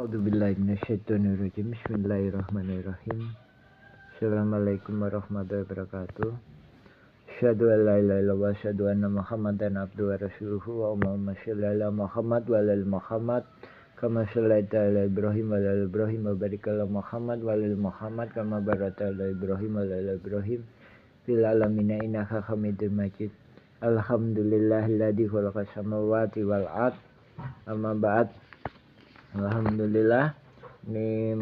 A'udzubillahi minasyaitonirrajim. Bismillahirrahmanirrahim. Assalamualaikum warahmatullahi wabarakatuh. Asyhadu an la ilaha illallah wa asyhadu anna Muhammadan abduhu wa rasuluhu wa Allahumma shalli ala Muhammad wa ala Muhammad kama shallaita ala Ibrahim wa ala Ibrahim wa barik ala Muhammad wa ala Muhammad kama barakta ala Ibrahim wa ala Ibrahim fil alamin innaka Hamidum Majid. Alhamdulillahilladzi khalaqas samawati wal ard. Amma ba'd. Alhamdulillah, ini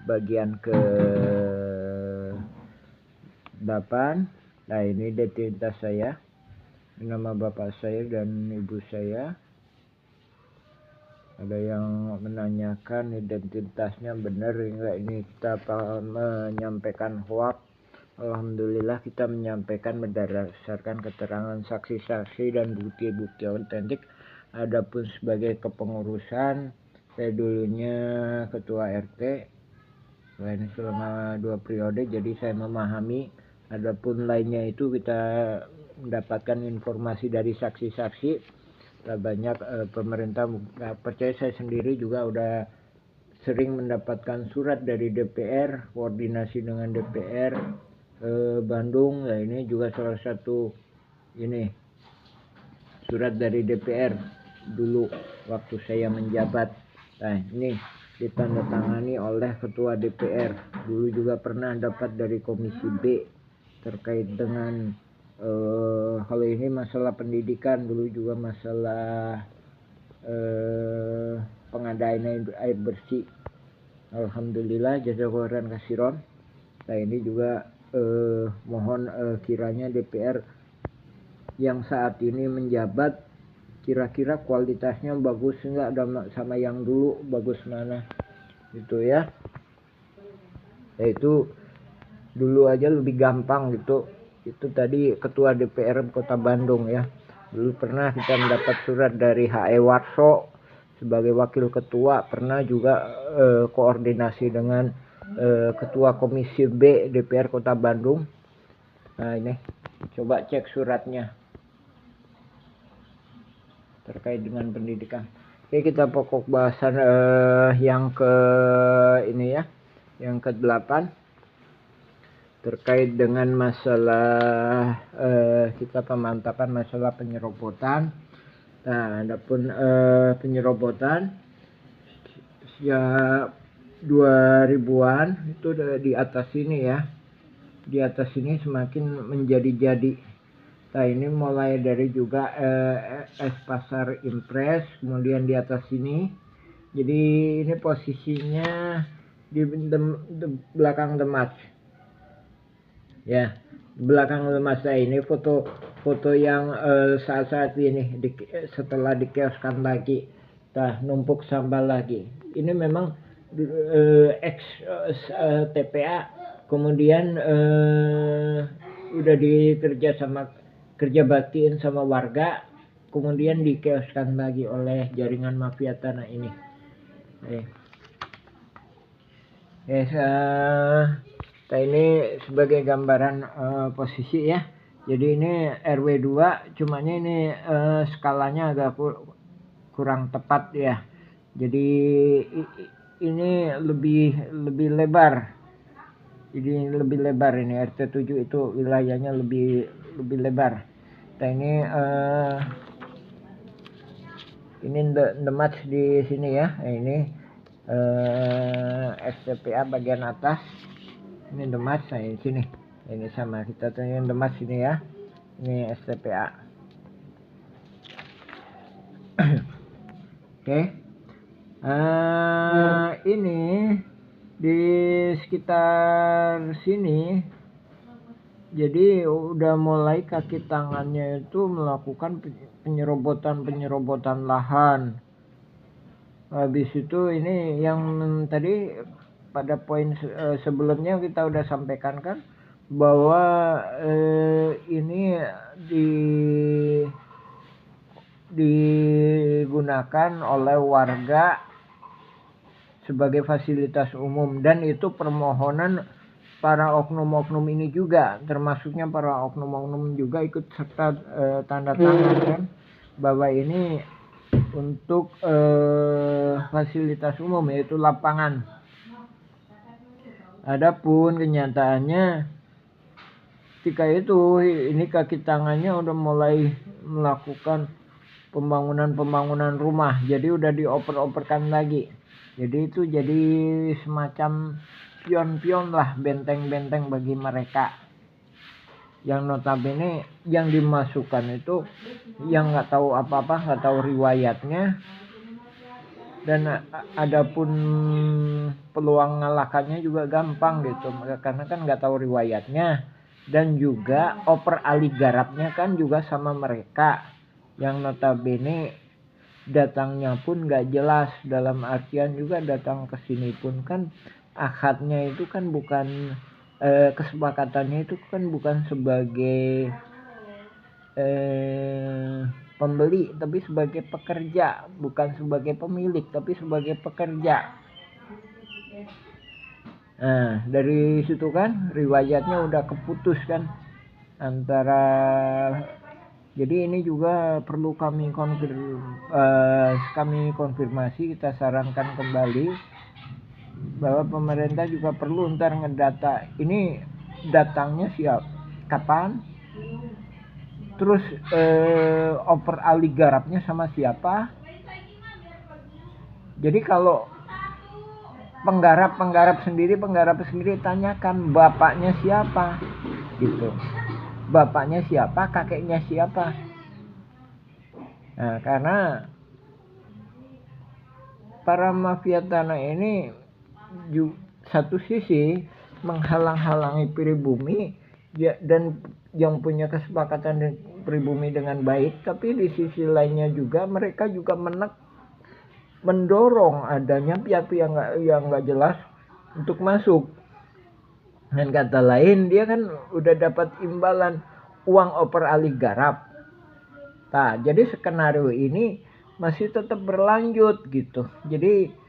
bagian ke 8. Nah, ini identitas saya, nama bapak saya dan ibu saya. Ada yang menanyakan identitasnya benar enggak, ini kita menyampaikan hoax. Alhamdulillah kita menyampaikan berdasarkan keterangan saksi-saksi dan bukti-bukti otentik. Adapun sebagai kepengurusan, saya dulunya ketua RT, ini selama 2 periode, jadi saya memahami. Adapun lainnya itu kita mendapatkan informasi dari saksi-saksi. Banyak pemerintah nggak percaya, saya sendiri juga udah sering mendapatkan surat dari DPR, koordinasi dengan DPR Bandung. Nah, ini juga salah satu ini surat dari DPR dulu waktu saya menjabat. Nah, ini ditandatangani oleh ketua DPR. Dulu juga pernah dapat dari Komisi B terkait dengan kalau ini masalah pendidikan, dulu juga masalah pengadaan air bersih. Alhamdulillah, jazakallahu khairan. Nah, ini juga mohon kiranya DPR yang saat ini menjabat kira-kira kualitasnya bagus enggak sama yang dulu, bagus mana gitu ya. Yaitu dulu aja lebih gampang gitu. Itu tadi ketua DPR Kota Bandung ya. Dulu pernah kita mendapat surat dari H.E. Warso sebagai wakil ketua, pernah juga koordinasi dengan ketua Komisi B DPR Kota Bandung. Nah, ini coba cek suratnya terkait dengan pendidikan. Oke, kita pokok bahasan yang ke ini ya, yang ke-8 terkait dengan masalah kita pemantapan masalah penyerobotan. Nah, adapun penyerobotan ya 2000-an itu di atas ini ya. Di atas ini semakin menjadi-jadi. Nah, ini mulai dari juga es pasar impres, kemudian di atas sini. Jadi ini posisinya di belakang Demas. Ya, di belakang Demas. Nah, ini foto yang saat-saat ini setelah dikioskan lagi. Nah, numpuk sampah lagi. Ini memang ex TPA, kemudian udah dikerja baktiin sama warga, kemudian dikeoskan lagi oleh jaringan mafia tanah ini. Nah, ini sebagai gambaran posisi ya. Jadi ini RW 2, cumanya ini skalanya agak kurang tepat ya. Jadi ini lebih lebar. Jadi lebih lebar ini RT 7 itu wilayahnya lebih lebar. Nah, ini Demas di sini ya. Nah, ini STPA bagian atas. Ini Demas, nah di sini. Ini sama kita tunjukin Demas ini ya. Ini STPA. Oke. Ini di sekitar sini. Jadi udah mulai kaki tangannya itu melakukan penyerobotan lahan. Habis itu ini yang tadi pada poin sebelumnya kita udah sampaikan kan bahwa ini digunakan oleh warga sebagai fasilitas umum, dan itu permohonan para oknum-oknum ini juga, termasuknya para oknum-oknum juga ikut serta tanda tangan kan bahwa ini untuk fasilitas umum, yaitu lapangan. Adapun kenyataannya ketika itu ini kaki tangannya udah mulai melakukan pembangunan rumah, jadi udah dioper-operkan lagi. Jadi itu jadi semacam pion-pion lah, benteng-benteng bagi mereka yang notabene yang dimasukkan itu yang nggak tahu apa-apa, nggak tahu riwayatnya, dan adapun peluang ngalahkannya juga gampang gitu, karena kan nggak tahu riwayatnya, dan juga oper ali garapnya kan juga sama mereka yang notabene datangnya pun nggak jelas, dalam artian juga datang ke sini pun kan akadnya itu kan bukan kesepakatannya itu kan bukan sebagai pembeli, tapi sebagai pekerja, bukan sebagai pemilik tapi sebagai pekerja. Nah dari situ kan riwayatnya udah keputus kan antara. Jadi ini juga perlu kami konfirmasi, kita sarankan kembali bahwa pemerintah juga perlu ntar ngedata ini datangnya kapan, terus oper ali garapnya sama siapa. Jadi kalau penggarap sendiri tanyakan bapaknya siapa gitu, bapaknya siapa, kakeknya siapa. Nah karena para mafia tanah ini satu sisi menghalang-halangi pribumi dan yang punya kesepakatan pribumi dengan baik, tapi di sisi lainnya juga mereka juga mendorong adanya pihak-pihak yang nggak jelas untuk masuk. Dengan kata lain, dia kan udah dapat imbalan uang oper ali garap. Nah, jadi skenario ini masih tetap berlanjut gitu. Jadi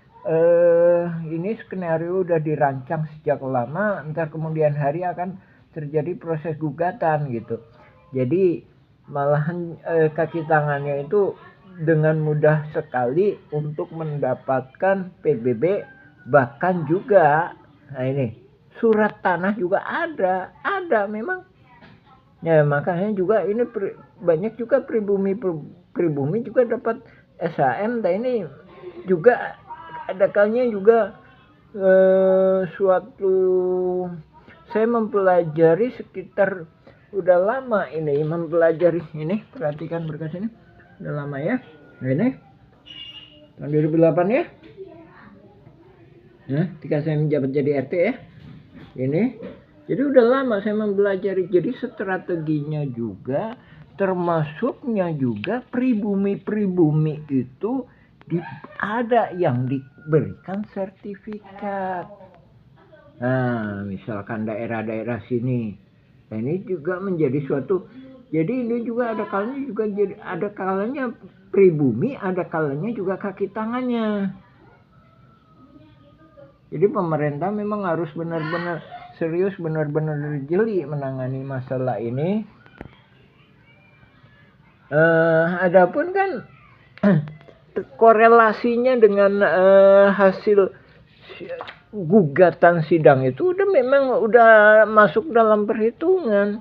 ini skenario udah dirancang sejak lama, ntar kemudian hari akan terjadi proses gugatan gitu. Jadi malahan kaki tangannya itu dengan mudah sekali untuk mendapatkan PBB, bahkan juga nah ini surat tanah juga ada memang ya, makanya juga ini banyak juga pribumi juga dapat SHM. Dan ini juga ada kalanya juga suatu saya mempelajari sekitar udah lama ini mempelajari ini, perhatikan berkas ini udah lama ya, ini tahun 2008 ya, nah ketika saya menjabat jadi RT ya ini. Jadi udah lama saya mempelajari. Jadi strateginya juga, termasuknya juga pribumi itu ada yang diberikan sertifikat. Nah misalkan daerah-daerah sini, nah ini juga menjadi suatu. Jadi ini juga ada kalanya juga jadi ada kalanya pribumi, ada kalanya juga kaki tangannya. Jadi pemerintah memang harus benar-benar serius, benar-benar jeli menangani masalah ini. Adapun kan korelasinya dengan hasil gugatan sidang itu udah masuk dalam perhitungan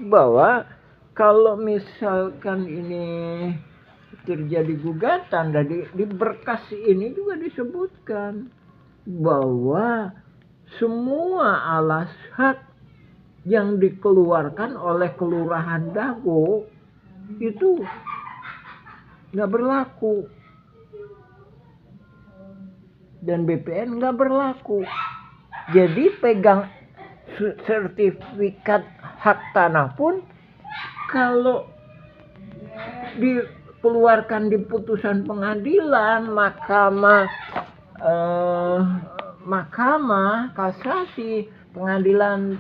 bahwa kalau misalkan ini terjadi gugatan, dari di berkas ini juga disebutkan bahwa semua alas hak yang dikeluarkan oleh Kelurahan Dago itu nggak berlaku dan BPN nggak berlaku. Jadi pegang sertifikat hak tanah pun kalau dikeluarkan di putusan pengadilan, mahkamah kasasi, pengadilan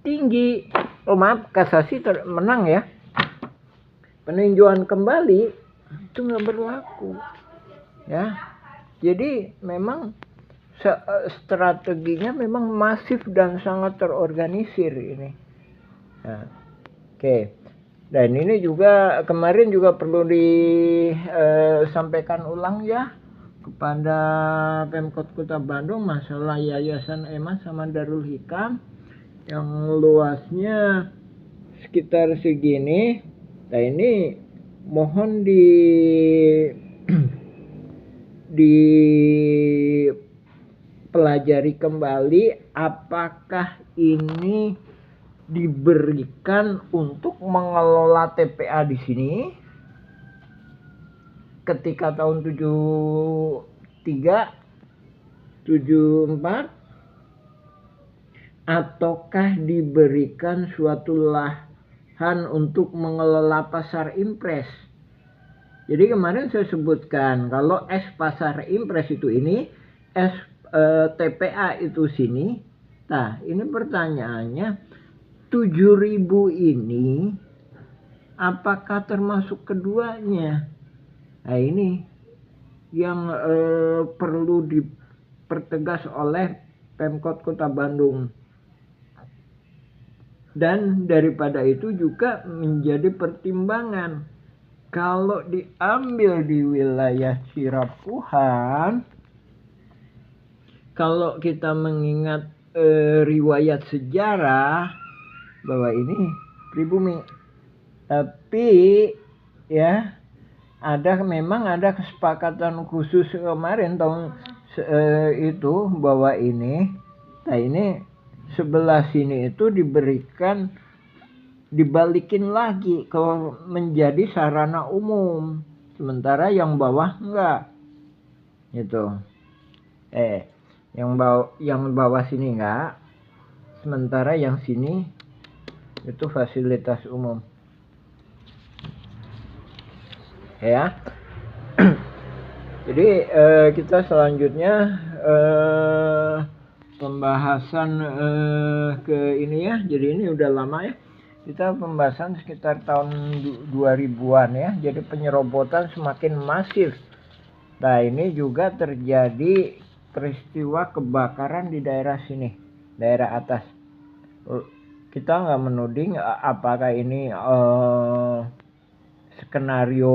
tinggi, kasasi menang ya, peninjauan kembali itu nggak berlaku ya. Jadi memang strateginya memang masif dan sangat terorganisir ini. Nah, oke. Dan ini juga kemarin juga perlu disampaikan ulang ya kepada Pemkot Kota Bandung masalah Yayasan Emas sama Darul Hikam yang luasnya sekitar segini. Nah ini mohon dipelajari kembali apakah ini diberikan untuk mengelola TPA di sini ketika tahun 73 74 ataukah diberikan suatu lahan untuk mengelola pasar impres. Jadi kemarin saya sebutkan kalau pasar impres itu ini, TPA itu sini. Nah, ini pertanyaannya 7.000 ini apakah termasuk keduanya? Nah, ini yang perlu dipertegas oleh Pemkot Kota Bandung. Dan daripada itu juga menjadi pertimbangan kalau diambil di wilayah Sirapuhan, kalau kita mengingat riwayat sejarah bahwa ini pribumi, tapi ya memang ada kesepakatan khusus kemarin tahun itu bahwa ini sebelah sini itu dibalikin lagi kalau menjadi sarana umum, sementara yang bawah enggak gitu. Yang bawah sini enggak, sementara yang sini itu fasilitas umum ya. Jadi kita selanjutnya pembahasan ke ini ya. Jadi ini udah lama ya. Kita pembahasan sekitar tahun 2000-an ya. Jadi penyerobotan semakin masif. Nah ini juga terjadi peristiwa kebakaran di daerah sini, daerah atas. Kita nggak menuding apakah ini skenario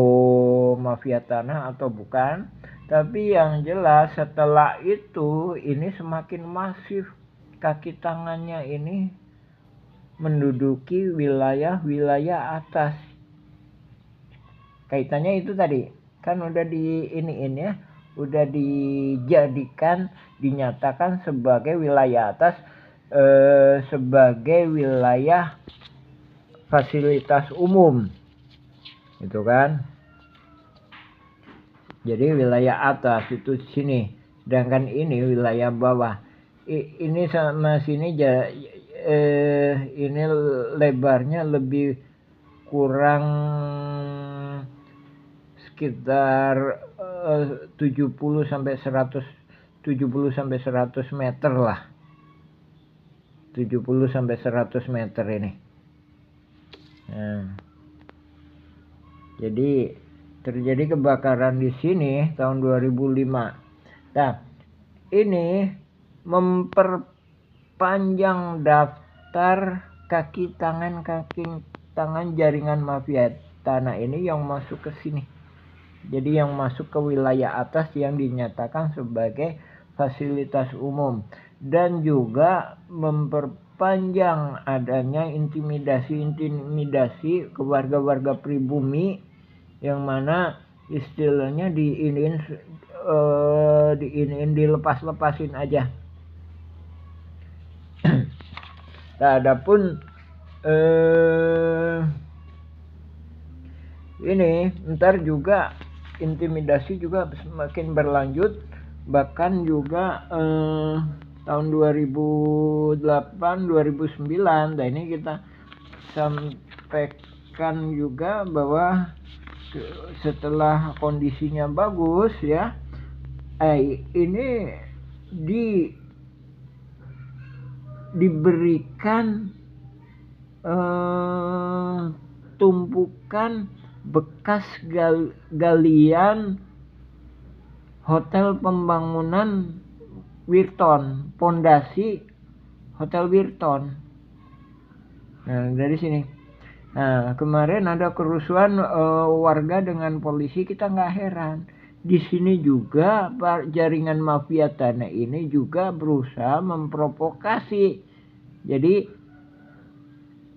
mafia tanah atau bukan. Tapi yang jelas setelah itu ini semakin masif, kaki tangannya ini menduduki wilayah-wilayah atas. Kaitannya itu tadi kan udah ya, udah dinyatakan sebagai wilayah atas, sebagai wilayah fasilitas umum, gitu kan. Jadi wilayah atas itu sini, sedangkan ini wilayah bawah. Ini sama sini ini lebarnya lebih kurang sekitar 70 sampai 100 meter lah. 70 sampai 100 meter ini. Nah, jadi terjadi kebakaran di sini tahun 2005. Nah, ini memperpanjang daftar kaki tangan jaringan mafia tanah ini yang masuk ke sini. Jadi yang masuk ke wilayah atas yang dinyatakan sebagai fasilitas umum, dan juga memperpanjang adanya intimidasi ke warga-warga pribumi yang mana istilahnya dilepas-lepasin aja. Nah, adapun ini ntar juga intimidasi juga semakin berlanjut, bahkan juga tahun 2008 2009. Nah ini kita sampaikan juga bahwa setelah kondisinya bagus ya, ini diberikan tumpukan bekas galian hotel pembangunan Wirton, pondasi Hotel Wirton. Nah dari sini Nah, kemarin ada kerusuhan warga dengan polisi, kita nggak heran. Di sini juga jaringan mafia tanah ini juga berusaha memprovokasi. Jadi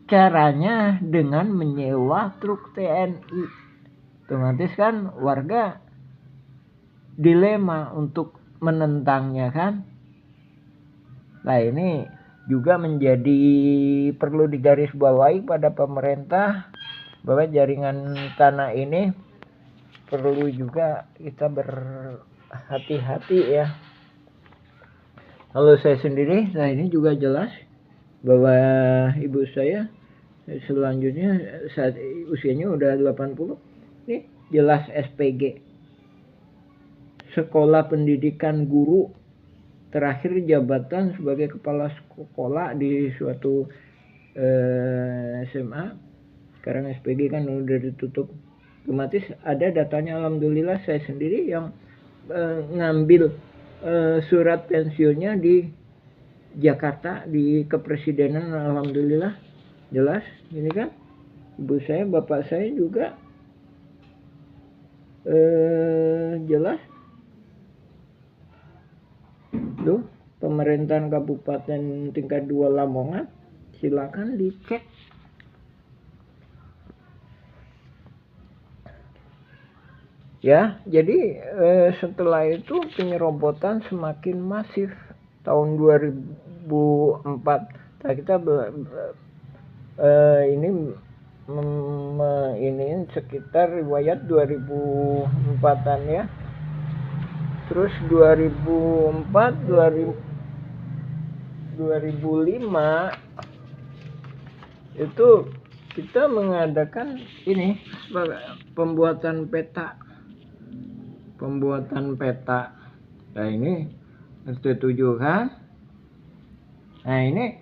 caranya dengan menyewa truk TNI. Otomatis kan warga dilema untuk menentangnya kan. Nah ini juga menjadi perlu digarisbawahi pada pemerintah bahwa jaringan tanah ini perlu juga kita berhati-hati ya. Kalau saya sendiri, nah ini juga jelas bahwa ibu saya selanjutnya saat usianya udah 80, ini jelas SPG, Sekolah Pendidikan Guru, terakhir jabatan sebagai kepala sekolah di suatu SMA. Sekarang SPG kan udah ditutup. Otomatis ada datanya. Alhamdulillah saya sendiri yang ngambil surat pensiunnya di Jakarta di Kepresidenan. Alhamdulillah jelas ini kan ibu saya, bapak saya juga jelas tuh pemerintahan kabupaten tingkat 2 Lamongan, silakan dicek. Ya, jadi setelah itu penyerobotan semakin masif tahun 2004. Nah, kita ini sekitar riwayat 2004-an ya. Terus 2004 2005 itu kita mengadakan ini pembuatan peta. Nah ini RT7 kan. Nah ini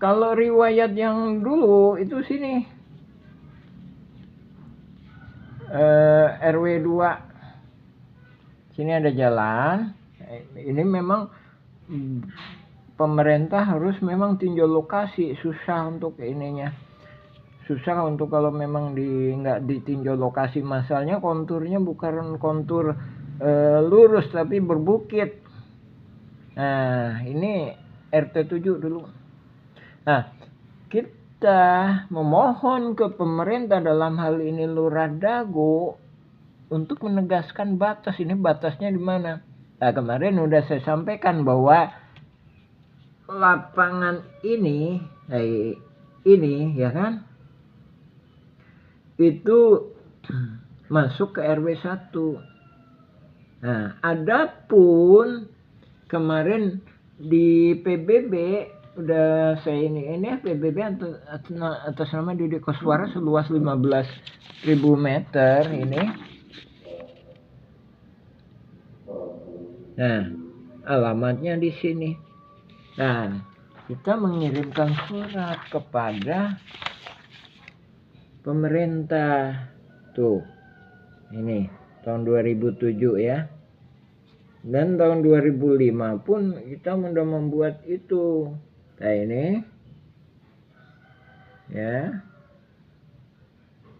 kalau riwayat yang dulu itu sini RW 2. Sini ada jalan. Ini memang pemerintah harus memang tinjau lokasi, susah untuk ininya. Susah untuk kalau memang nggak ditinjau lokasi, masalahnya konturnya bukan kontur lurus tapi berbukit. Nah ini RT7 dulu. Nah kita memohon ke pemerintah dalam hal ini Lurah Dago untuk menegaskan batas. Ini batasnya di mana? Nah kemarin udah saya sampaikan bahwa lapangan ini ya kan, itu masuk ke RW 1. Nah, adapun kemarin di PBB udah saya ini PBB atas nama Didi Koswara seluas 15.000 meter ini. Nah, alamatnya di sini. Nah, kita mengirimkan surat kepada pemerintah tuh. Ini tahun 2007 ya. Dan tahun 2005 pun kita sudah membuat itu. Nah ini ya.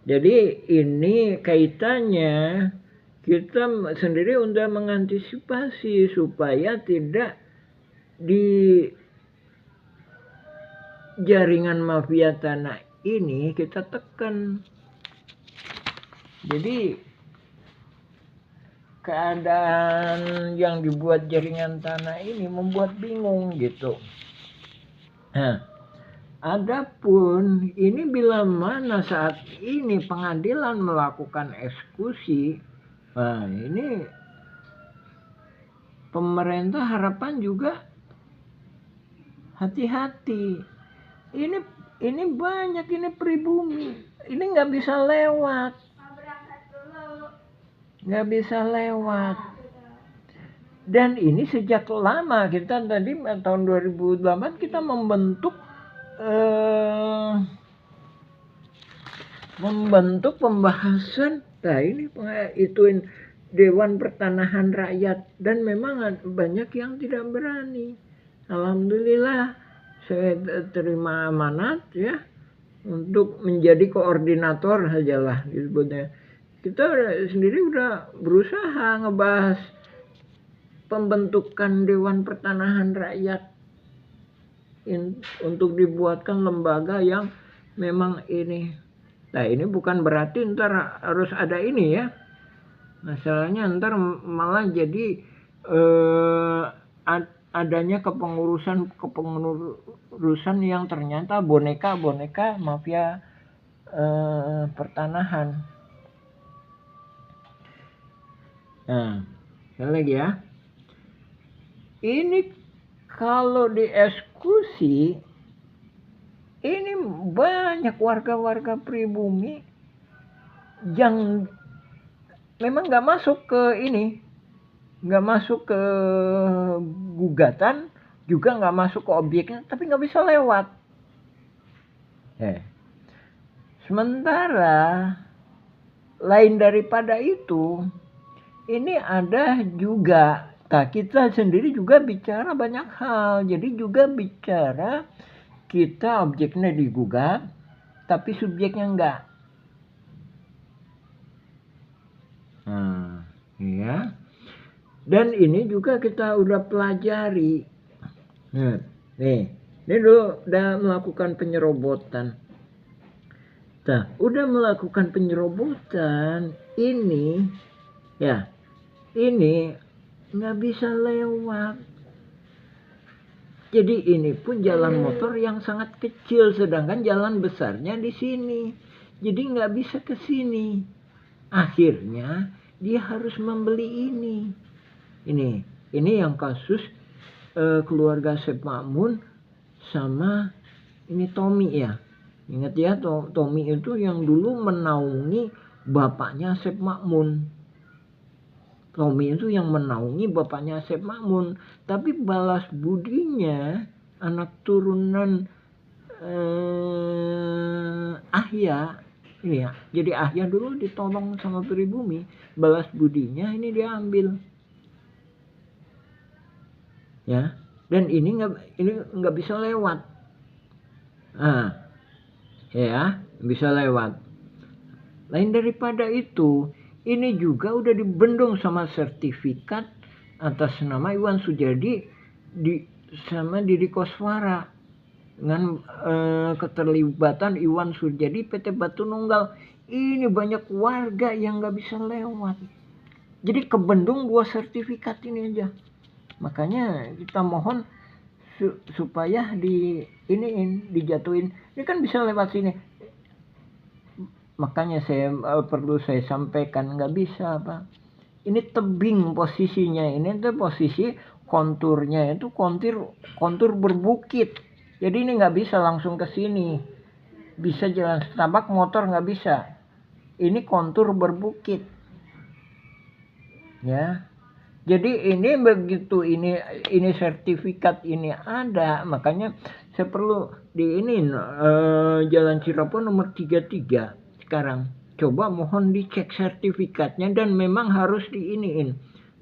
Jadi ini kaitannya kita sendiri udah mengantisipasi supaya tidak di jaringan mafia tanah ini kita tekan. Jadi keadaan yang dibuat jaringan tanah ini membuat bingung gitu. Nah, adapun ini bila mana saat ini pengadilan melakukan eksekusi, nah ini pemerintah harapan juga hati-hati. Ini banyak, ini pribumi, ini nggak bisa lewat. Dan ini sejak lama kita tadi tahun 2008 kita membentuk pembahasan. Nah ini ituin Dewan Pertanahan Rakyat, dan memang banyak yang tidak berani. Alhamdulillah saya terima amanat ya untuk menjadi koordinator sajalah disebutnya. Kita sendiri udah berusaha ngebahas pembentukan Dewan Pertanahan Rakyat untuk dibuatkan lembaga yang memang ini. Nah ini bukan berarti ntar harus ada ini ya. Masalahnya ntar malah jadi adanya kepengurusan yang ternyata boneka mafia pertanahan. Nah, sekali lagi ya. Ini kalau dieksekusi, ini banyak warga-warga pribumi yang memang nggak masuk ke ini, nggak masuk ke gugatan, juga nggak masuk ke objeknya, tapi nggak bisa lewat. Sementara lain daripada itu, ini ada juga, kita sendiri juga bicara banyak hal. Jadi juga bicara kita objeknya digugat, tapi subjeknya enggak. Nah, ya. Dan ini juga kita udah pelajari. Nih, ini dulu udah melakukan penyerobotan. Nah, udah melakukan penyerobotan, ini ya, ini nggak bisa lewat. Jadi ini pun jalan motor yang sangat kecil, sedangkan jalan besarnya di sini. Jadi nggak bisa ke sini. Akhirnya dia harus membeli ini. Ini yang kasus keluarga Sep Makmun sama ini Tommy ya. Ingat ya, Tommy itu yang dulu menaungi bapaknya Sep Makmun. Tommy itu yang menaungi bapaknya Sep Makmun. Tapi balas budinya anak turunan Ahya ini ya. Jadi Ahya dulu ditolong sama pribumi. Balas budinya ini diambil. Ya, dan ini nggak bisa lewat. Nah, ya bisa lewat. Lain daripada itu, ini juga udah dibendung sama sertifikat atas nama Iwan Sujadi sama Didi Koswara dengan keterlibatan Iwan Sujadi PT Batu Nunggal. Ini banyak warga yang nggak bisa lewat. Jadi kebendung 2 sertifikat ini aja. Makanya kita mohon supaya dijatuhin. Ini kan bisa lewat sini. Makanya perlu saya sampaikan, nggak bisa Pak. Ini tebing posisinya. Ini tuh posisi konturnya itu kontur berbukit. Jadi ini nggak bisa langsung ke sini. Bisa jalan setapak motor nggak bisa. Ini kontur berbukit. Ya. Jadi ini begitu ini sertifikat ini ada, makanya saya perlu Jalan Cirebon nomor 33 sekarang. Coba mohon dicek sertifikatnya dan memang harus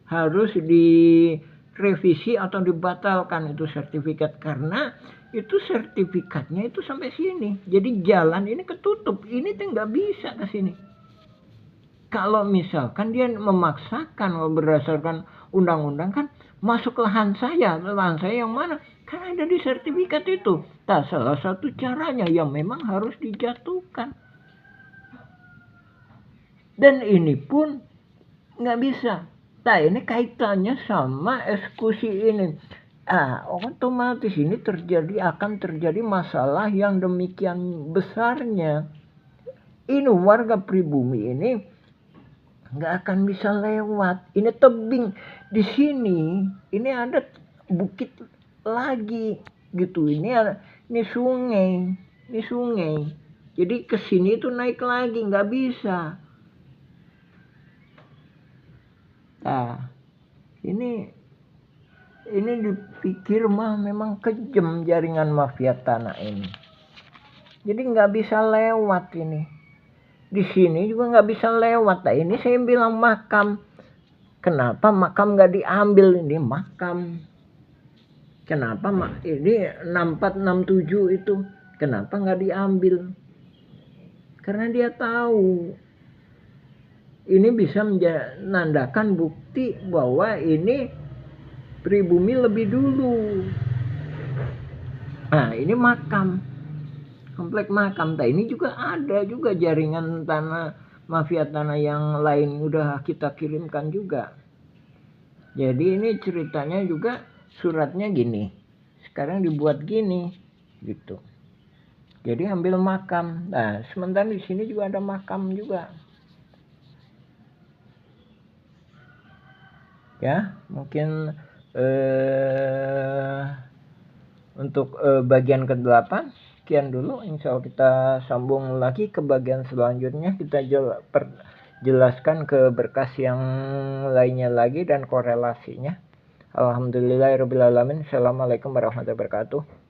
harus direvisi atau dibatalkan itu sertifikat karena itu sertifikatnya itu sampai sini. Jadi jalan ini ketutup, ini tuh nggak bisa ke sini. Kalau misalkan dia memaksakan berdasarkan undang-undang kan masuk lahan saya yang mana? Kan ada di sertifikat itu. Nah, salah satu caranya yang memang harus dijatuhkan. Dan ini pun nggak bisa. Nah, ini kaitannya sama eksekusi ini. Otomatis ini akan terjadi masalah yang demikian besarnya. Ini warga pribumi ini nggak akan bisa lewat. Ini tebing di sini. Ini ada bukit lagi gitu. Ini sungai. Jadi ke sini itu naik lagi nggak bisa. Nah, ini dipikir memang kejam jaringan mafia tanah ini. Jadi nggak bisa lewat ini. Di sini juga nggak bisa lewat. Nah ini saya bilang makam. Kenapa makam nggak diambil? Ini makam. Kenapa ini 6467 itu kenapa nggak diambil? Karena dia tahu ini bisa menandakan bukti bahwa ini pribumi lebih dulu. Nah, ini makam, komplek makam. Nah, ini juga ada juga jaringan tanah, mafia tanah yang lain udah kita kirimkan juga. Jadi ini ceritanya juga suratnya gini. Sekarang dibuat gini, gitu. Jadi ambil makam. Nah, sementara di sini juga ada makam juga. Ya, mungkin untuk bagian ke-8 sekian dulu. Insya Allah kita sambung lagi ke bagian selanjutnya. Kita jelaskan ke berkas yang lainnya lagi dan korelasinya. Alhamdulillahirrabbilalamin. Assalamualaikum warahmatullahi wabarakatuh.